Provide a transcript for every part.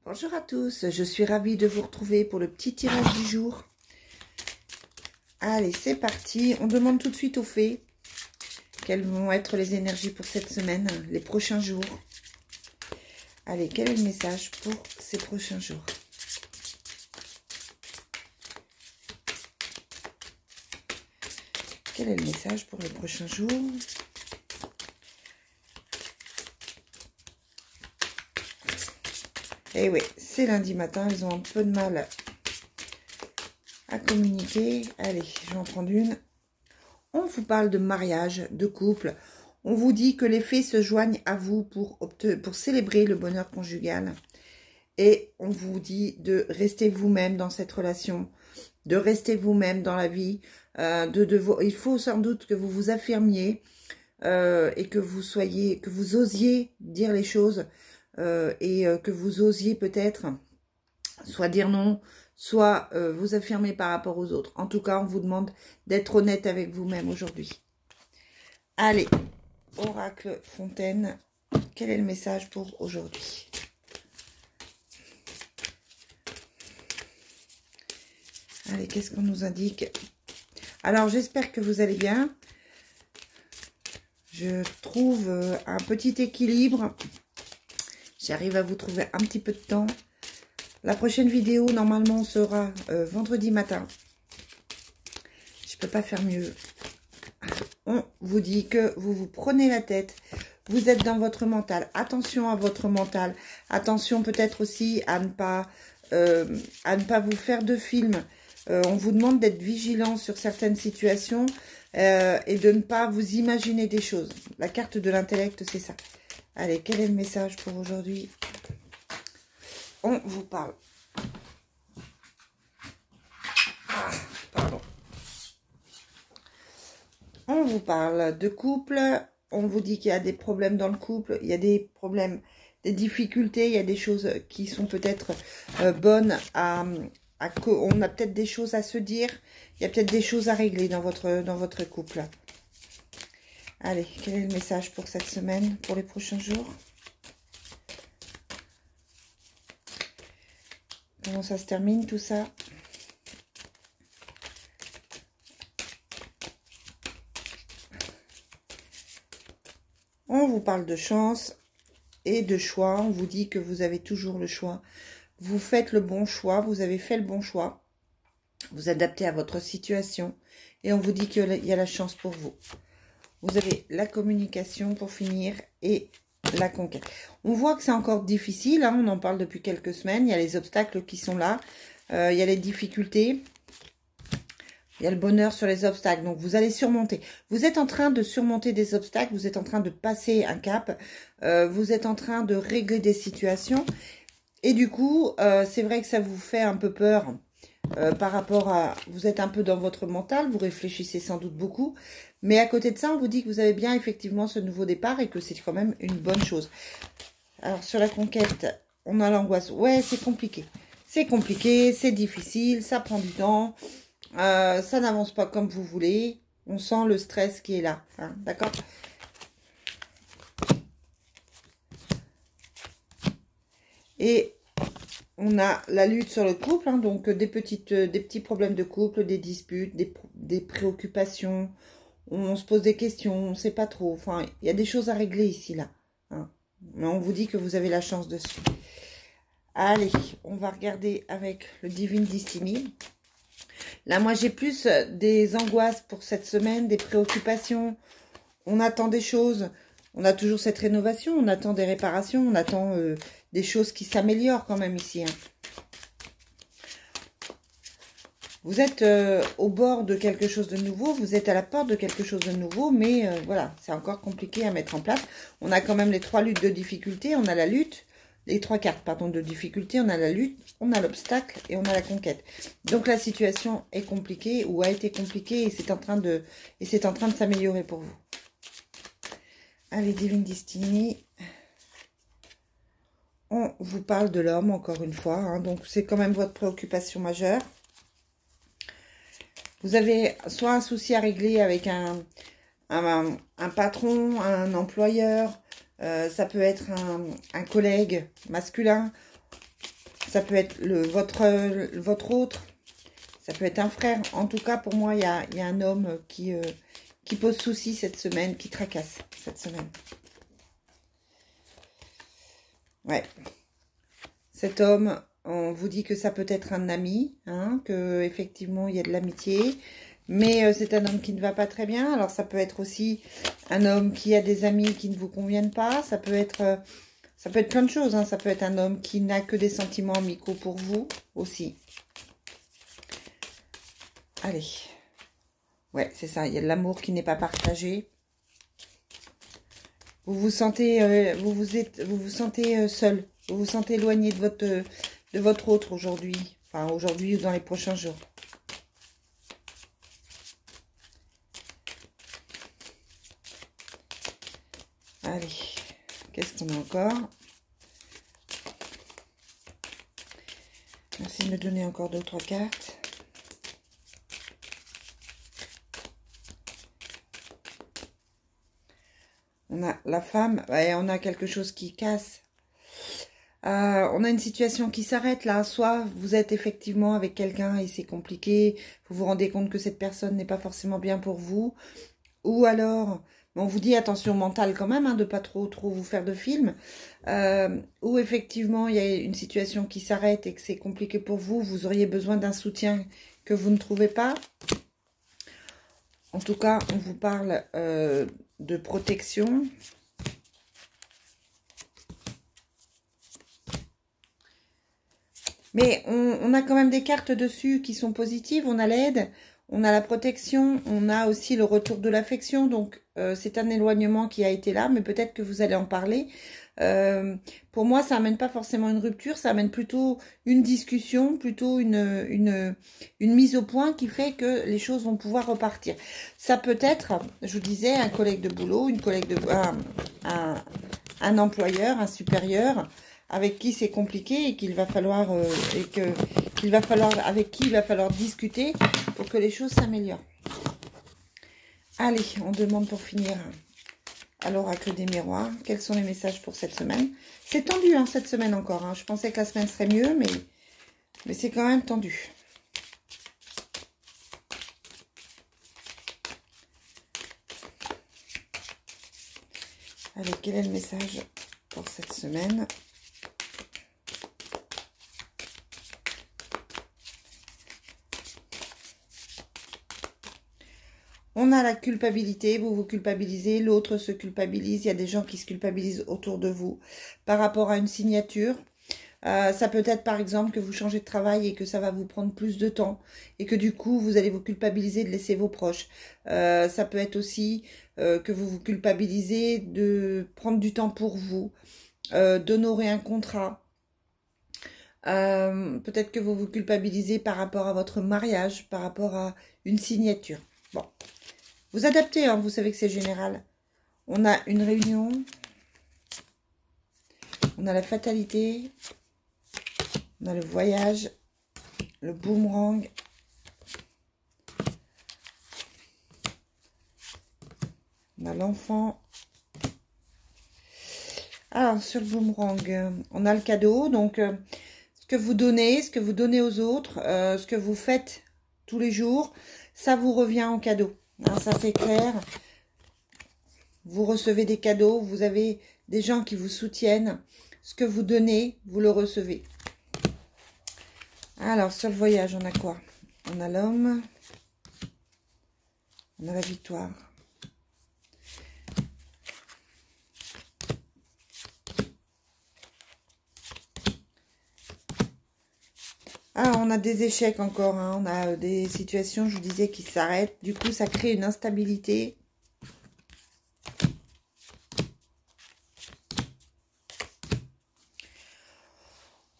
Bonjour à tous, je suis ravie de vous retrouver pour le petit tirage du jour. Allez, c'est parti. On demande tout de suite aux fées quelles vont être les énergies pour cette semaine, les prochains jours. Allez, quel est le message pour ces prochains jours? Quel est le message pour les prochains jours? Eh oui, c'est lundi matin, ils ont un peu de mal à communiquer. Allez, je vais en prendre une. On vous parle de mariage, de couple. On vous dit que les fées se joignent à vous pour célébrer le bonheur conjugal. Et on vous dit de rester vous-même dans cette relation, de rester vous-même dans la vie. Il faut sans doute que vous vous affirmiez et que vous osiez dire les choses. Que vous osiez peut-être soit dire non, soit vous affirmer par rapport aux autres. En tout cas, on vous demande d'être honnête avec vous-même aujourd'hui. Allez, Oracle Fontaine, quel est le message pour aujourd'hui? Allez, qu'est-ce qu'on nous indique? Alors, j'espère que vous allez bien. Je trouve un petit équilibre. J'arrive à vous trouver un petit peu de temps. La prochaine vidéo, normalement, sera vendredi matin. Je ne peux pas faire mieux. On vous dit que vous vous prenez la tête. Vous êtes dans votre mental. Attention à votre mental. Attention peut-être aussi à ne pas vous faire de film. On vous demande d'être vigilant sur certaines situations et de ne pas vous imaginer des choses. La carte de l'intellect, c'est ça. Allez, quel est le message pour aujourd'hui? On vous parle. Pardon. On vous parle de couple. On vous dit qu'il y a des problèmes dans le couple. Il y a des problèmes, des difficultés. Il y a des choses qui sont peut-être bonnes on a peut-être des choses à se dire. Il y a peut-être des choses à régler dans votre couple. Allez, quel est le message pour cette semaine, pour les prochains jours? Comment ça se termine tout ça? On vous parle de chance et de choix. On vous dit que vous avez toujours le choix. Vous faites le bon choix. Vous avez fait le bon choix. Vous adaptez à votre situation. Et on vous dit qu'il y a la chance pour vous. Vous avez la communication pour finir et la conquête. On voit que c'est encore difficile. Hein, on en parle depuis quelques semaines. Il y a les obstacles qui sont là. Il y a les difficultés. Il y a le bonheur sur les obstacles. Donc, vous allez surmonter. Vous êtes en train de surmonter des obstacles. Vous êtes en train de passer un cap. Vous êtes en train de régler des situations. Et du coup, c'est vrai que ça vous fait un peu peur. Par rapport à... Vous êtes un peu dans votre mental, vous réfléchissez sans doute beaucoup, mais à côté de ça, on vous dit que vous avez bien effectivement ce nouveau départ et que c'est quand même une bonne chose. Alors, sur la conquête, on a l'angoisse. Ouais, c'est compliqué. C'est compliqué, c'est difficile, ça prend du temps, ça n'avance pas comme vous voulez. On sent le stress qui est là, hein, d'accord ? Et... on a la lutte sur le couple, hein, donc des petits problèmes de couple, des disputes, des préoccupations. On se pose des questions, on ne sait pas trop. Enfin, il y a des choses à régler ici, là. Hein. Mais on vous dit que vous avez la chance dessus. Allez, on va regarder avec le Divine Destiny. Là, moi, j'ai plus des angoisses pour cette semaine, des préoccupations. On attend des choses. On a toujours cette rénovation, on attend des réparations, on attend des choses qui s'améliorent quand même ici. Hein. Vous êtes au bord de quelque chose de nouveau, vous êtes à la porte de quelque chose de nouveau, mais voilà, c'est encore compliqué à mettre en place. On a quand même les trois luttes de difficulté, on a la lutte, les trois cartes, pardon, de difficulté, on a la lutte, on a l'obstacle et on a la conquête. Donc la situation est compliquée ou a été compliquée et c'est en train de s'améliorer pour vous. Allez, Divine Destiny. On vous parle de l'homme, encore une fois. Hein, donc, c'est quand même votre préoccupation majeure. Vous avez soit un souci à régler avec un patron, un employeur. Ça peut être un collègue masculin. Ça peut être votre autre. Ça peut être un frère. En tout cas, pour moi, il y a un homme qui pose souci cette semaine, qui tracasse cette semaine. Ouais. Cet homme, on vous dit que ça peut être un ami, hein, que effectivement il y a de l'amitié, mais c'est un homme qui ne va pas très bien. Alors ça peut être aussi un homme qui a des amis qui ne vous conviennent pas. Ça peut être plein de choses. Hein. Ça peut être un homme qui n'a que des sentiments amicaux pour vous aussi. Allez. Ouais, c'est ça. Il y a de l'amour qui n'est pas partagé. Vous vous sentez, vous vous sentez seul. Vous vous sentez éloigné de votre autre aujourd'hui. Enfin, aujourd'hui ou dans les prochains jours. Allez. Qu'est-ce qu'on a encore? Merci de me donner encore 2 ou 3 cartes. On a la femme, ouais, on a quelque chose qui casse. On a une situation qui s'arrête là. Soit vous êtes effectivement avec quelqu'un et c'est compliqué. Vous vous rendez compte que cette personne n'est pas forcément bien pour vous. Ou alors, on vous dit attention mentale quand même, hein, de pas trop vous faire de films. Ou effectivement, il y a une situation qui s'arrête et que c'est compliqué pour vous. Vous auriez besoin d'un soutien que vous ne trouvez pas. En tout cas, on vous parle de protection. Mais on a quand même des cartes dessus qui sont positives. On a l'aide, on a la protection, on a aussi le retour de l'affection. Donc, c'est un éloignement qui a été là, mais peut-être que vous allez en parler. Pour moi, ça n'amène pas forcément une rupture, ça amène plutôt une discussion, plutôt une mise au point qui fait que les choses vont pouvoir repartir. Ça peut être, je vous disais, un collègue de boulot, une collègue de un employeur, un supérieur, avec qui c'est compliqué et qu'il va falloir avec qui il va falloir discuter pour que les choses s'améliorent. Allez, on demande pour finir à l'oracle des miroirs, quels sont les messages pour cette semaine? C'est tendu hein, cette semaine encore. Hein. Je pensais que la semaine serait mieux, mais c'est quand même tendu. Allez, quel est le message pour cette semaine? On a la culpabilité, vous vous culpabilisez, l'autre se culpabilise. Il y a des gens qui se culpabilisent autour de vous par rapport à une signature. Ça peut être par exemple que vous changez de travail et que ça va vous prendre plus de temps et que du coup vous allez vous culpabiliser de laisser vos proches. Ça peut être aussi que vous vous culpabilisez de prendre du temps pour vous, d'honorer un contrat. Peut-être que vous vous culpabilisez par rapport à votre mariage, par rapport à une signature. Bon. Vous adaptez, hein, vous savez que c'est général. On a une réunion. On a la fatalité. On a le voyage. Le boomerang. On a l'enfant. Alors, sur le boomerang, on a le cadeau. Donc, ce que vous donnez aux autres, ce que vous faites tous les jours, ça vous revient en cadeau. Hein, ça, c'est clair. Vous recevez des cadeaux, vous avez des gens qui vous soutiennent. Ce que vous donnez, vous le recevez. Alors, sur le voyage, on a quoi? On a l'homme. On a la victoire. Ah, on a des échecs encore, hein. On a des situations, je vous disais, qui s'arrêtent. Du coup, ça crée une instabilité.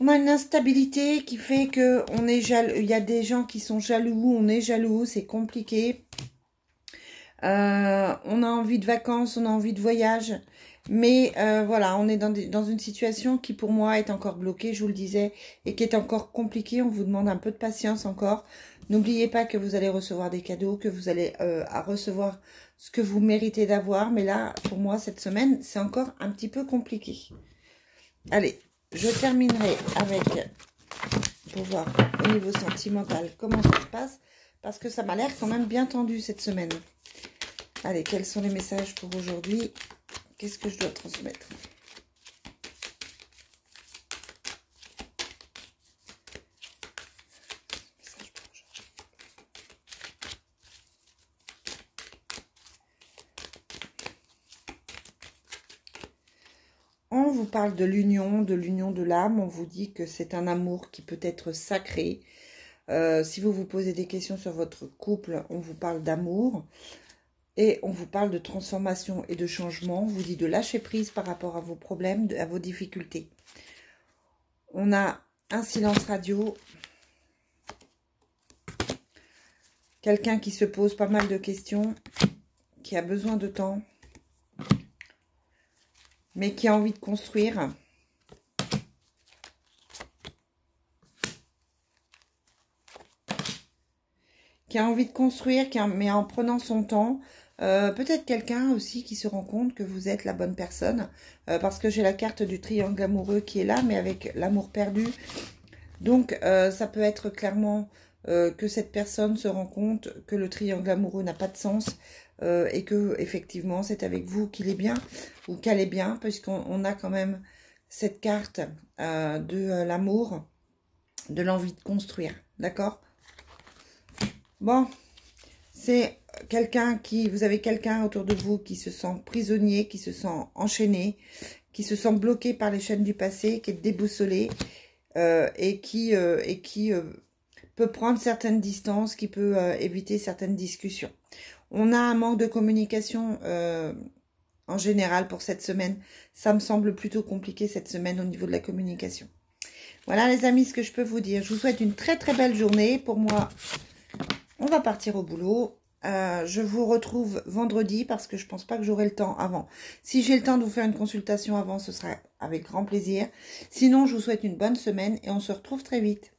On a une instabilité qui fait que on est jaloux. Il y a des gens qui sont jaloux, on est jaloux, c'est compliqué. On a envie de vacances, on a envie de voyage. Mais voilà, on est dans une situation qui pour moi est encore bloquée, je vous le disais, et qui est encore compliquée. On vous demande un peu de patience encore. N'oubliez pas que vous allez recevoir des cadeaux, que vous allez recevoir ce que vous méritez d'avoir. Mais là, pour moi, cette semaine, c'est encore un petit peu compliqué. Allez, je terminerai avec pour voir au niveau sentimental comment ça se passe. Parce que ça m'a l'air quand même bien tendu cette semaine. Allez, quels sont les messages pour aujourd'hui? Qu'est-ce que je dois transmettre? On vous parle de l'union de l'âme. On vous dit que c'est un amour qui peut être sacré. Si vous vous posez des questions sur votre couple, on vous parle d'amour. Et on vous parle de transformation et de changement. On vous dit de lâcher prise par rapport à vos problèmes, à vos difficultés. On a un silence radio. Quelqu'un qui se pose pas mal de questions, qui a besoin de temps, mais qui a envie de construire. Qui a envie de construire, mais en prenant son temps. Peut-être quelqu'un aussi qui se rend compte que vous êtes la bonne personne. Parce que j'ai la carte du triangle amoureux qui est là, mais avec l'amour perdu. Donc, ça peut être clairement que cette personne se rend compte que le triangle amoureux n'a pas de sens. Et que effectivement c'est avec vous qu'il est bien ou qu'elle est bien, puisqu'on a quand même cette carte de l'amour, de l'envie de construire, d'accord? Bon, c'est quelqu'un qui, vous avez quelqu'un autour de vous qui se sent prisonnier, qui se sent enchaîné, qui se sent bloqué par les chaînes du passé, qui est déboussolé et qui peut prendre certaines distances, qui peut éviter certaines discussions. On a un manque de communication en général pour cette semaine. Ça me semble plutôt compliqué cette semaine au niveau de la communication. Voilà les amis, ce que je peux vous dire. Je vous souhaite une très très belle journée. Pour moi, on va partir au boulot. Je vous retrouve vendredi parce que je pense pas que j'aurai le temps avant. Si j'ai le temps de vous faire une consultation avant, ce sera avec grand plaisir. Sinon, je vous souhaite une bonne semaine et on se retrouve très vite.